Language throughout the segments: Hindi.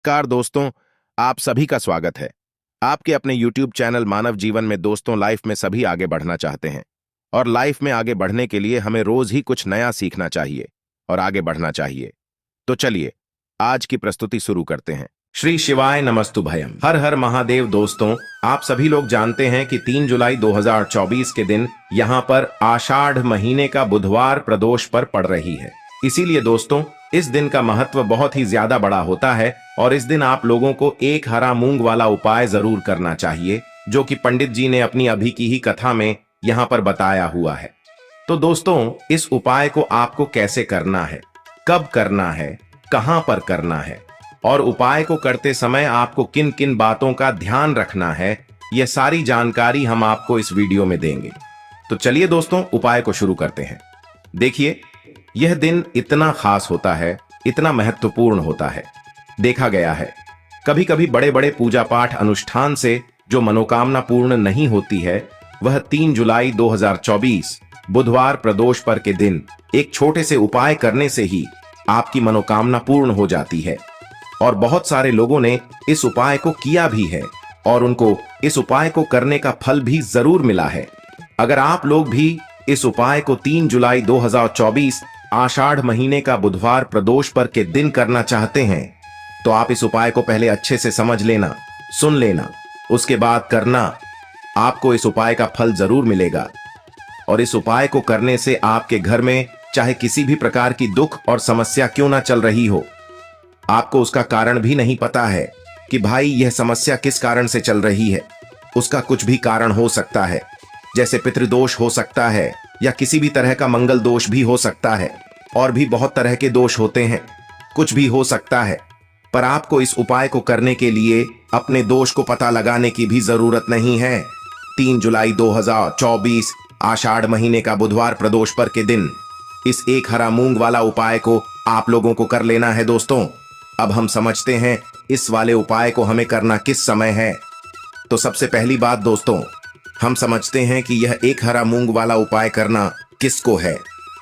कार दोस्तों, आप सभी का स्वागत है। आपके अपने YouTube चैनल मानव जीवन में दोस्तों, लाइफ में सभी आगे बढ़ना चाहते हैं और लाइफ में आगे बढ़ने के लिए हमें रोज ही कुछ नया सीखना चाहिए और आगे बढ़ना चाहिए। तो चलिए आज की प्रस्तुति शुरू करते हैं। श्री शिवाय नमस्तु भयम, हर हर महादेव। दोस्तों, आप सभी लोग जानते हैं कि 3 जुलाई 2024 के दिन यहाँ पर आषाढ़ महीने का बुधवार प्रदोष पर पड़ रही है। इसीलिए दोस्तों, इस दिन का महत्व बहुत ही ज्यादा बड़ा होता है और इस दिन आप लोगों को एक हरा मूंग वाला उपाय जरूर करना चाहिए, जो कि पंडित जी ने अपनी अभी की ही कथा में यहाँ पर बताया हुआ है। तो दोस्तों, इस उपाय को आपको कैसे करना है, कब करना है, कहां पर करना है और उपाय को करते समय आपको किन किन बातों का ध्यान रखना है, यह सारी जानकारी हम आपको इस वीडियो में देंगे। तो चलिए दोस्तों, उपाय को शुरू करते हैं। देखिए, यह दिन इतना खास होता है, इतना महत्वपूर्ण होता है। देखा गया है कभी कभी बड़े बड़े पूजा पाठ अनुष्ठान से जो मनोकामना पूर्ण नहीं होती है, वह 3 जुलाई 2024 बुधवार प्रदोष पर के दिन एक छोटे से उपाय करने से ही आपकी मनोकामना पूर्ण हो जाती है। और बहुत सारे लोगों ने इस उपाय को किया भी है और उनको इस उपाय को करने का फल भी जरूर मिला है। अगर आप लोग भी इस उपाय को 3 जुलाई 2024 आषाढ़ महीने का बुधवार प्रदोष पर के दिन करना चाहते हैं, तो आप इस उपाय को पहले अच्छे से समझ लेना, सुन लेना, उसके बाद करना। आपको इस उपाय का फल जरूर मिलेगा और इस उपाय को करने से आपके घर में चाहे किसी भी प्रकार की दुख और समस्या क्यों ना चल रही हो, आपको उसका कारण भी नहीं पता है कि भाई यह समस्या किस कारण से चल रही है। उसका कुछ भी कारण हो सकता है, जैसे पितृदोष हो सकता है या किसी भी तरह का मंगल दोष भी हो सकता है, और भी बहुत तरह के दोष होते हैं, कुछ भी हो सकता है। पर आपको इस उपाय को करने के लिए अपने दोष को पता लगाने की भी जरूरत नहीं है। 3 जुलाई 2024 आषाढ़ महीने का बुधवार प्रदोष पर के दिन इस एक हरा मूंग वाला उपाय को आप लोगों को कर लेना है। दोस्तों, अब हम समझते हैं इस वाले उपाय को हमें करना किस समय है। तो सबसे पहली बात दोस्तों, हम समझते हैं कि यह एक हरा मूंग वाला उपाय करना किसको है।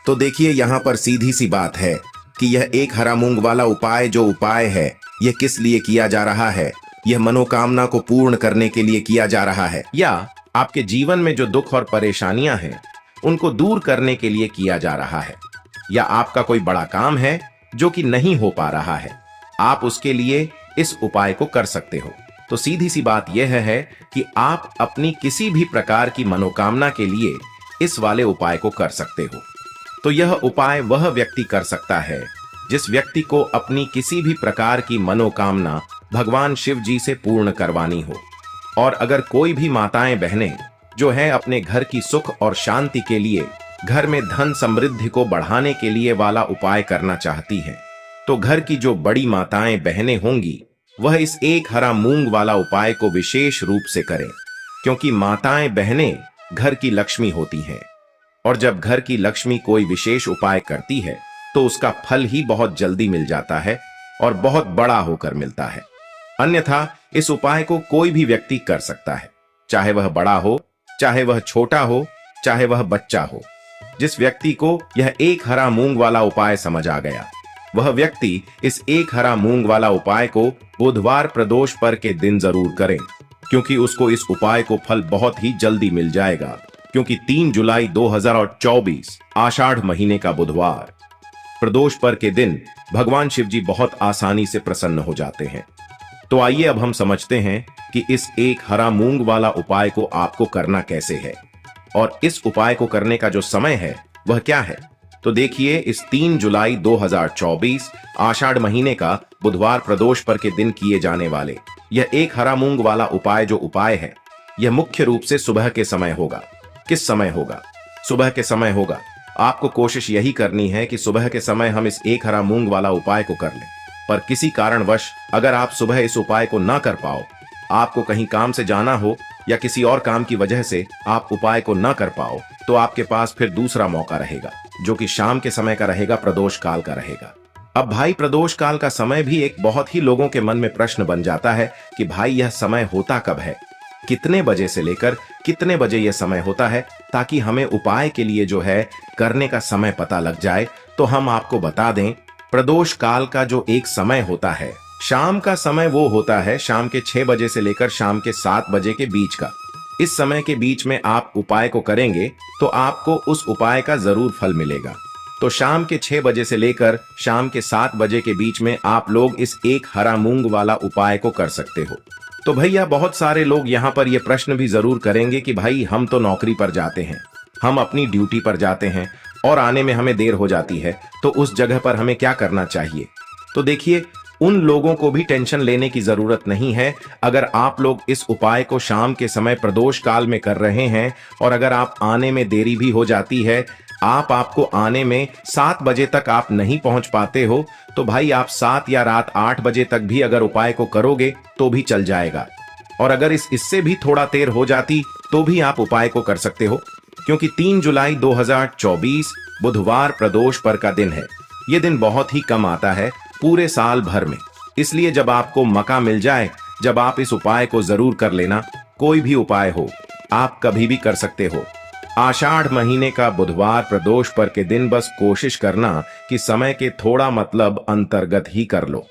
तो देखिए, यहाँ पर सीधी सी बात है कि यह एक हरा मूंग वाला उपाय जो उपाय है, यह किस लिए किया जा रहा है। यह मनोकामना को पूर्ण करने के लिए किया जा रहा है, या आपके जीवन में जो दुख और परेशानियां हैं उनको दूर करने के लिए किया जा रहा है, या आपका कोई बड़ा काम है जो कि नहीं हो पा रहा है, आप उसके लिए इस उपाय को कर सकते हो। तो सीधी सी बात यह है कि आप अपनी किसी भी प्रकार की मनोकामना के लिए इस वाले उपाय को कर सकते हो। तो यह उपाय वह व्यक्ति कर सकता है जिस व्यक्ति को अपनी किसी भी प्रकार की मनोकामना भगवान शिव जी से पूर्ण करवानी हो। और अगर कोई भी माताएं बहनें जो है अपने घर की सुख और शांति के लिए, घर में धन समृद्धि को बढ़ाने के लिए वाला उपाय करना चाहती हैं, तो घर की जो बड़ी माताएं बहनें होंगी वह इस एक हरा मूंग वाला उपाय को विशेष रूप से करें, क्योंकि माताएं बहनें घर की लक्ष्मी होती हैं और जब घर की लक्ष्मी कोई विशेष उपाय करती है तो उसका फल ही बहुत जल्दी मिल जाता है और बहुत बड़ा होकर मिलता है। अन्यथा इस उपाय को कोई भी व्यक्ति कर सकता है, चाहे वह बड़ा हो, चाहे वह छोटा हो, चाहे वह बच्चा हो। जिस व्यक्ति को यह एक हरा मूंग वाला उपाय समझ आ गया, वह व्यक्ति इस एक हरा मूंग वाला उपाय को बुधवार प्रदोष पर के दिन जरूर करें, क्योंकि उसको इस उपाय को फल बहुत ही जल्दी मिल जाएगा। क्योंकि 3 जुलाई 2024 आषाढ़ महीने का बुधवार प्रदोष पर के दिन भगवान शिव जी बहुत आसानी से प्रसन्न हो जाते हैं। तो आइए अब हम समझते हैं कि इस एक हरा मूंग वाला उपाय को आपको करना कैसे है और इस उपाय को करने का जो समय है वह क्या है। तो देखिए, इस 3 जुलाई 2024 आषाढ़ महीने का बुधवार प्रदोष पर के दिन किए जाने वाले यह एक हरा मूंग वाला उपाय जो उपाय है, यह मुख्य रूप से सुबह के समय होगा। किस समय होगा? सुबह के समय होगा। आपको कोशिश यही करनी है कि सुबह के समय हम इस एक हरा मूंग वाला उपाय को कर लें। पर किसी कारणवश अगर आप सुबह इस उपाय को ना कर पाओ, आपको कहीं काम से जाना हो या किसी और काम की वजह से आप उपाय को ना कर पाओ, तो आपके पास फिर दूसरा मौका रहेगा, जो कि शाम के समय का रहेगा, प्रदोष काल का रहेगा। अब भाई, प्रदोष काल का समय भी एक बहुत ही लोगों के मन में प्रश्न बन जाता है कि भाई यह समय होता कब है, कितने बजे से लेकर कितने बजे यह समय होता है, ताकि हमें उपाय के लिए जो है करने का समय पता लग जाए। तो हम आपको बता दें, प्रदोष काल का जो एक समय होता है शाम का समय वो होता है शाम के 6 बजे से लेकर शाम के 7 बजे के बीच का। इस समय के बीच में आप उपाय को करेंगे तो आपको उस उपाय का जरूर फल मिलेगा। तो शाम के 6 बजे से लेकर शाम के 7 बजे के बीच में आप लोग इस एक हरा मूंग वाला उपाय को कर सकते हो। तो भैया बहुत सारे लोग यहाँ पर ये प्रश्न भी जरूर करेंगे कि भाई हम तो नौकरी पर जाते हैं, हम अपनी ड्यूटी पर जाते हैं और आने में हमें देर हो जाती है, तो उस जगह पर हमें क्या करना चाहिए। तो देखिए, उन लोगों को भी टेंशन लेने की जरूरत नहीं है। अगर आप लोग इस उपाय को शाम के समय प्रदोष काल में कर रहे हैं और अगर आप आने में देरी भी हो जाती है, आपको आने में 7 बजे तक आप नहीं पहुंच पाते हो, तो भाई आप 7 या रात 8 बजे तक भी अगर उपाय को करोगे तो भी चल जाएगा। और अगर इससे भी थोड़ा देर हो जाती तो भी आप उपाय को कर सकते हो, क्योंकि 3 जुलाई 2024 बुधवार प्रदोष पर का दिन है। ये दिन बहुत ही कम आता है पूरे साल भर में, इसलिए जब आपको मौका मिल जाए, जब आप इस उपाय को जरूर कर लेना। कोई भी उपाय हो, आप कभी भी कर सकते हो। आषाढ़ महीने का बुधवार प्रदोष पर के दिन बस कोशिश करना कि समय के थोड़ा मतलब अंतर्गत ही कर लो,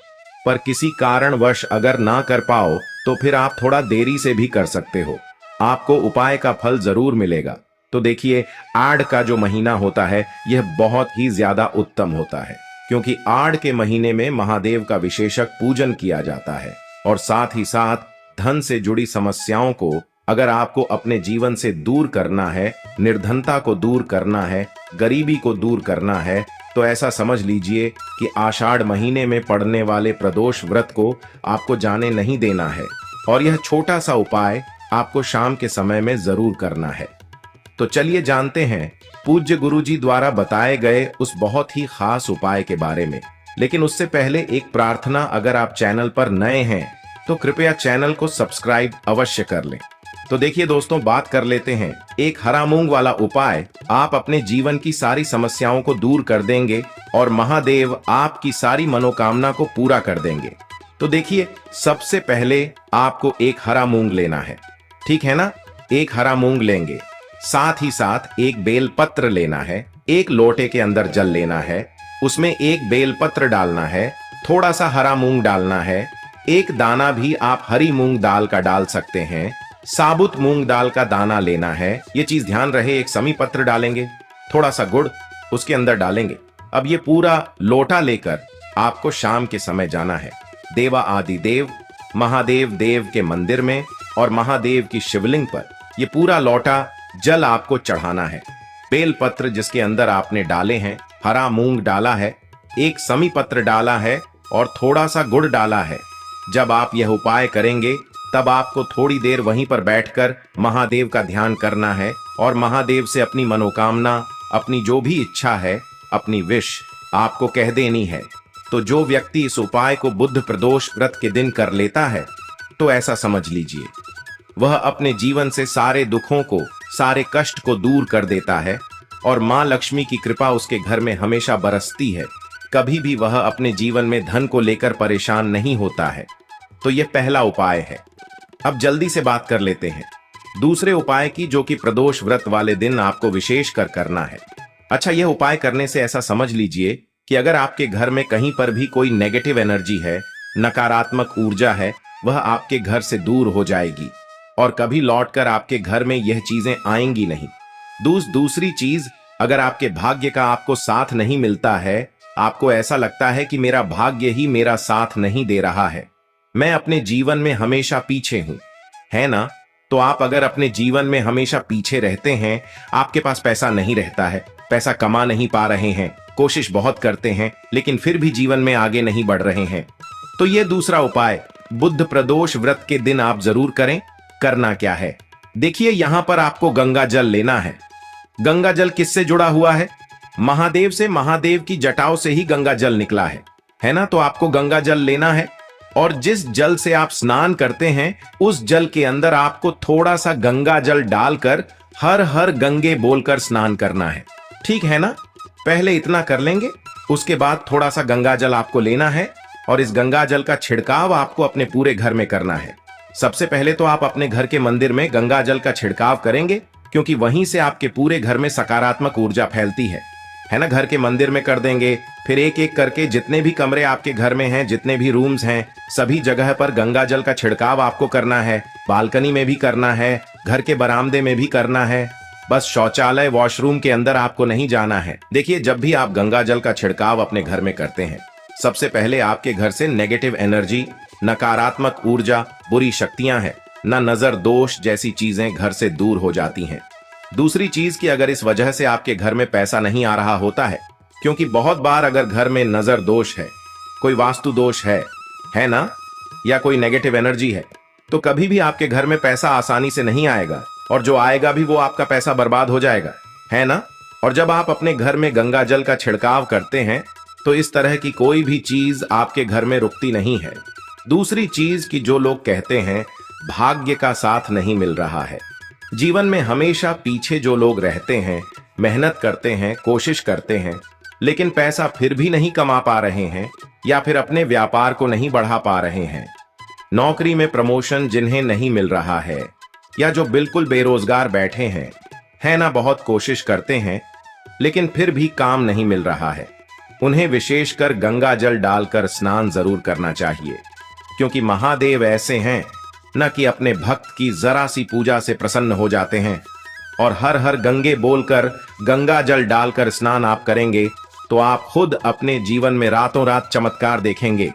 पर किसी कारणवश अगर ना कर पाओ तो फिर आप थोड़ा देरी से भी कर सकते हो, आपको उपाय का फल जरूर मिलेगा। तो देखिए, आड़ का जो महीना होता है यह बहुत ही ज्यादा उत्तम होता है, क्योंकि आड़ के महीने में महादेव का विशेषक पूजन किया जाता है और साथ ही साथ धन से जुड़ी समस्याओं को अगर आपको अपने जीवन से दूर करना है, निर्धनता को दूर करना है, गरीबी को दूर करना है, तो ऐसा समझ लीजिए कि आषाढ़ महीने में पड़ने वाले प्रदोष व्रत को आपको जाने नहीं देना है और यह छोटा सा उपाय आपको शाम के समय में जरूर करना है। तो चलिए जानते हैं पूज्य गुरुजी द्वारा बताए गए उस बहुत ही खास उपाय के बारे में। लेकिन उससे पहले एक प्रार्थना, अगर आप चैनल पर नए हैं तो कृपया चैनल को सब्सक्राइब अवश्य कर लें। तो देखिए दोस्तों, बात कर लेते हैं एक हरा मूंग वाला उपाय। आप अपने जीवन की सारी समस्याओं को दूर कर देंगे और महादेव आपकी सारी मनोकामना को पूरा कर देंगे। तो देखिए, सबसे पहले आपको एक हरा मूंग लेना है, ठीक है ना। एक हरा मूंग लेंगे, साथ ही साथ एक बेल पत्र लेना है, एक लोटे के अंदर जल लेना है, उसमें एक बेल पत्र डालना है, थोड़ा सा हरा मूंग डालना है, एक दाना भी आप हरी मूंग दाल का डाल सकते हैं, साबुत मूंग दाल का दाना लेना है। ये चीज ध्यान रहे, एक समी पत्र डालेंगे, थोड़ा सा गुड़ उसके अंदर डालेंगे। अब ये पूरा लोटा लेकर आपको शाम के समय जाना है देवा आदि देव महादेव देव के मंदिर में और महादेव की शिवलिंग पर ये पूरा लोटा जल आपको चढ़ाना है। बेल पत्र जिसके अंदर आपने डाले हैं, हरा मूंग डाला है, एक समी पत्र डाला है और थोड़ा सा गुड़ डाला है। जब आप यह उपाय करेंगे तब आपको थोड़ी देर वहीं पर बैठकर महादेव का ध्यान करना है और महादेव से अपनी मनोकामना, अपनी जो भी इच्छा है, अपनी विश आपको कह देनी है। तो जो व्यक्ति इस उपाय को बुध प्रदोष व्रत के दिन कर लेता है, तो ऐसा समझ लीजिए वह अपने जीवन से सारे दुखों को, सारे कष्ट को दूर कर देता है और मां लक्ष्मी की कृपा उसके घर में हमेशा बरसती है। कभी भी वह अपने जीवन में धन को लेकर परेशान नहीं होता है। तो यह पहला उपाय है। अब जल्दी से बात कर लेते हैं दूसरे उपाय की, जो कि प्रदोष व्रत वाले दिन आपको विशेष कर करना है। अच्छा, यह उपाय करने से ऐसा समझ लीजिए कि अगर आपके घर में कहीं पर भी कोई नेगेटिव एनर्जी है, नकारात्मक ऊर्जा है, वह आपके घर से दूर हो जाएगी और कभी लौटकर आपके घर में यह चीजें आएंगी नहीं। दूसरी चीज, अगर आपके भाग्य का आपको साथ नहीं मिलता है, आपको ऐसा लगता है कि मेरा भाग्य ही मेरा साथ नहीं दे रहा है, मैं अपने जीवन में हमेशा पीछे हूं, है ना। तो आप अगर अपने जीवन में हमेशा पीछे रहते हैं, आपके पास पैसा नहीं रहता है, पैसा कमा नहीं पा रहे हैं, कोशिश बहुत करते हैं लेकिन फिर भी जीवन में आगे नहीं बढ़ रहे हैं, तो यह दूसरा उपाय बुध प्रदोष व्रत के दिन आप जरूर करें। करना क्या है, देखिए यहां पर आपको गंगा जल लेना है। गंगा जल किससे जुड़ा हुआ है? महादेव से। महादेव की जटाओं से ही गंगा जल निकला है ना। तो आपको गंगा जल लेना है और जिस जल से आप स्नान करते हैं उस जल के अंदर आपको थोड़ा सा गंगा जल डालकर हर हर गंगे बोलकर स्नान करना है, ठीक है ना। पहले इतना कर लेंगे, उसके बाद थोड़ा सा गंगा जल आपको लेना है और इस गंगा जल का छिड़काव आपको अपने पूरे घर में करना है। सबसे पहले तो आप अपने घर के मंदिर में गंगा जल का छिड़काव करेंगे, क्योंकि वहीं से आपके पूरे घर में सकारात्मक ऊर्जा फैलती है। है ना, घर के मंदिर में कर देंगे। फिर एक एक करके जितने भी कमरे आपके घर में हैं, जितने भी रूम्स हैं, सभी जगह पर गंगा जल का छिड़काव आपको करना है। बालकनी में भी करना है, घर के बरामदे में भी करना है। बस शौचालय वॉशरूम के अंदर आपको नहीं जाना है। देखिए, जब भी आप गंगा जल का छिड़काव अपने घर में करते हैं, सबसे पहले आपके घर से नेगेटिव एनर्जी, नकारात्मक ऊर्जा, बुरी शक्तियां हैं, न नजर दोष जैसी चीजें घर से दूर हो जाती हैं। दूसरी चीज कि अगर इस वजह से आपके घर में पैसा नहीं आ रहा होता है, क्योंकि बहुत बार अगर घर में नजर दोष है, कोई वास्तु दोष है ना, या कोई नेगेटिव एनर्जी है, तो कभी भी आपके घर में पैसा आसानी से नहीं आएगा, और जो आएगा भी वो आपका पैसा बर्बाद हो जाएगा, है ना। और जब आप अपने घर में गंगा जल का छिड़काव करते हैं तो इस तरह की कोई भी चीज आपके घर में रुकती नहीं है। दूसरी चीज कि जो लोग कहते हैं भाग्य का साथ नहीं मिल रहा है, जीवन में हमेशा पीछे जो लोग रहते हैं, मेहनत करते हैं, कोशिश करते हैं, लेकिन पैसा फिर भी नहीं कमा पा रहे हैं, या फिर अपने व्यापार को नहीं बढ़ा पा रहे हैं, नौकरी में प्रमोशन जिन्हें नहीं मिल रहा है, या जो बिल्कुल बेरोजगार बैठे हैं, है ना, बहुत कोशिश करते हैं लेकिन फिर भी काम नहीं मिल रहा है, उन्हें विशेषकर गंगा जल डालकर स्नान जरूर करना चाहिए। क्योंकि महादेव ऐसे हैं न कि अपने भक्त की जरा सी पूजा से प्रसन्न हो जाते हैं, और हर हर गंगे बोलकर गंगा जल डालकर स्नान आप करेंगे तो आप खुद अपने जीवन में रातों रात चमत्कार देखेंगे।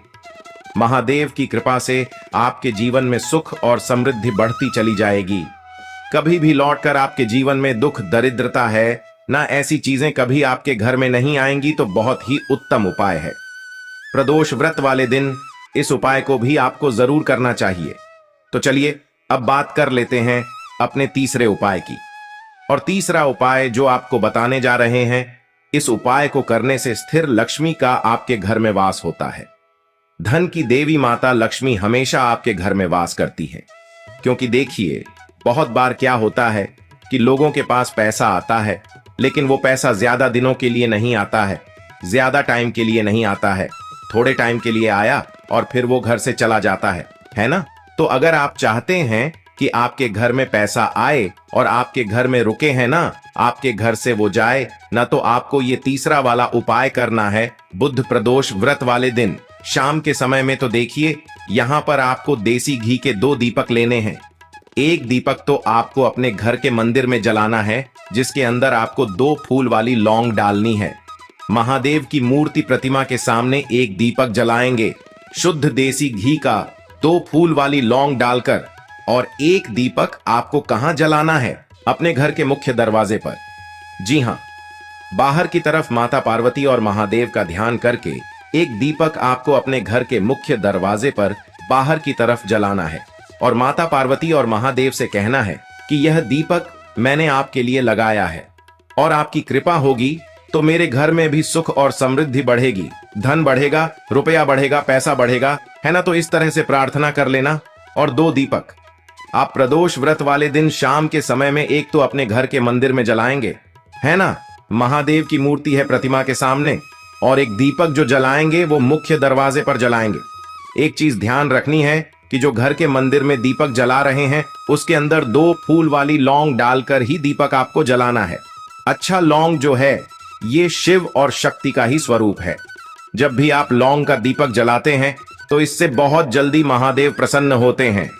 महादेव की कृपा से आपके जीवन में सुख और समृद्धि बढ़ती चली जाएगी। कभी भी लौटकर आपके जीवन में दुख दरिद्रता है ना, ऐसी चीजें कभी आपके घर में नहीं आएंगी, तो बहुत ही उत्तम उपाय है। प्रदोष व्रत वाले दिन इस उपाय को भी आपको जरूर करना चाहिए। तो चलिए अब बात कर लेते हैं अपने तीसरे उपाय की। और तीसरा उपाय जो आपको बताने जा रहे हैं, इस उपाय को करने से स्थिर लक्ष्मी का आपके घर में वास होता है। धन की देवी माता लक्ष्मी हमेशा आपके घर में वास करती है। क्योंकि देखिए, बहुत बार क्या होता है कि लोगों के पास पैसा आता है, लेकिन वो पैसा ज्यादा दिनों के लिए नहीं आता है, ज्यादा टाइम के लिए नहीं आता है, थोड़े टाइम के लिए आया और फिर वो घर से चला जाता है ना। तो अगर आप चाहते हैं कि आपके घर में पैसा आए और आपके घर में रुके, हैं ना, आपके घर से वो जाए ना, तो आपको ये तीसरा वाला उपाय करना है बुध प्रदोष व्रत वाले दिन शाम के समय में। तो देखिए, यहाँ पर आपको देसी घी के 2 दीपक लेने हैं। एक दीपक तो आपको अपने घर के मंदिर में जलाना है, जिसके अंदर आपको 2 फूल वाली लौंग डालनी है। महादेव की मूर्ति प्रतिमा के सामने एक दीपक जलाएंगे शुद्ध देसी घी का 2 फूल वाली लौंग डालकर। और एक दीपक आपको कहां जलाना है? अपने घर के मुख्य दरवाजे पर। जी हां, बाहर की तरफ माता पार्वती और महादेव का ध्यान करके एक दीपक आपको अपने घर के मुख्य दरवाजे पर बाहर की तरफ जलाना है, और माता पार्वती और महादेव से कहना है कि यह दीपक मैंने आपके लिए लगाया है, और आपकी कृपा होगी तो मेरे घर में भी सुख और समृद्धि बढ़ेगी, धन बढ़ेगा, रुपया बढ़ेगा, पैसा बढ़ेगा, है ना। तो इस तरह से प्रार्थना कर लेना। और 2 दीपक आप प्रदोष व्रत वाले दिन शाम के समय में एक तो अपने घर के मंदिर में जलाएंगे, है ना, महादेव की मूर्ति है प्रतिमा के सामने, और एक दीपक जो जलाएंगे वो मुख्य दरवाजे पर जलाएंगे। एक चीज ध्यान रखनी है कि जो घर के मंदिर में दीपक जला रहे हैं, उसके अंदर 2 फूल वाली लौंग डालकर ही दीपक आपको जलाना है। अच्छा, लौंग जो है ये शिव और शक्ति का ही स्वरूप है। जब भी आप लौंग का दीपक जलाते हैं तो इससे बहुत जल्दी महादेव प्रसन्न होते हैं,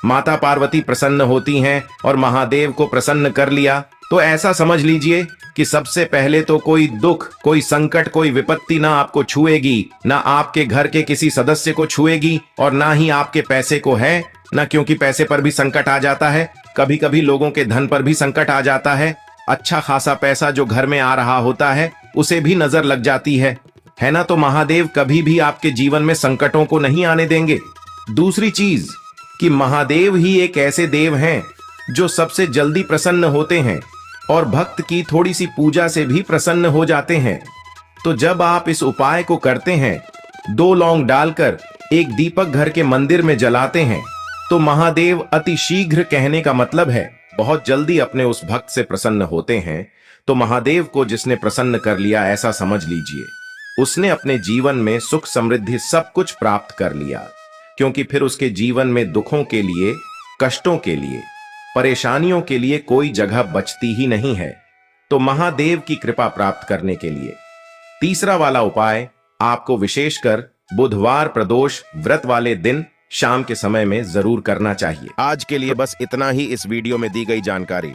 माता पार्वती प्रसन्न होती हैं, और महादेव को प्रसन्न कर लिया तो ऐसा समझ लीजिए कि सबसे पहले तो कोई दुख, कोई संकट, कोई विपत्ति ना आपको छुएगी, ना आपके घर के किसी सदस्य को छुएगी, और ना ही आपके पैसे को है ना, क्योंकि पैसे पर भी संकट आ जाता है, कभी कभी लोगों के धन पर भी संकट आ जाता है। अच्छा खासा पैसा जो घर में आ रहा होता है उसे भी नजर लग जाती है ना। तो महादेव कभी भी आपके जीवन में संकटों को नहीं आने देंगे। दूसरी चीज कि महादेव ही एक ऐसे देव हैं जो सबसे जल्दी प्रसन्न होते हैं, और भक्त की थोड़ी सी पूजा से भी प्रसन्न हो जाते हैं। तो जब आप इस उपाय को करते हैं, 2 लौंग डालकर एक दीपक घर के मंदिर में जलाते हैं, तो महादेव अति शीघ्र, कहने का मतलब है बहुत जल्दी, अपने उस भक्त से प्रसन्न होते हैं। तो महादेव को जिसने प्रसन्न कर लिया, ऐसा समझ लीजिए उसने अपने जीवन में सुख समृद्धि सब कुछ प्राप्त कर लिया। क्योंकि फिर उसके जीवन में दुखों के लिए, कष्टों के लिए, परेशानियों के लिए कोई जगह बचती ही नहीं है। तो महादेव की कृपा प्राप्त करने के लिए तीसरा वाला उपाय आपको विशेषकर बुधवार प्रदोष व्रत वाले दिन शाम के समय में जरूर करना चाहिए। आज के लिए बस इतना ही इस वीडियो में दी गई जानकारी।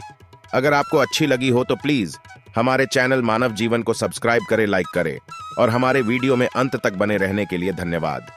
अगर आपको अच्छी लगी हो तो प्लीज हमारे चैनल मानव जीवन को सब्सक्राइब करें, लाइक करें और हमारे वीडियो में अंत तक बने रहने के लिए धन्यवाद।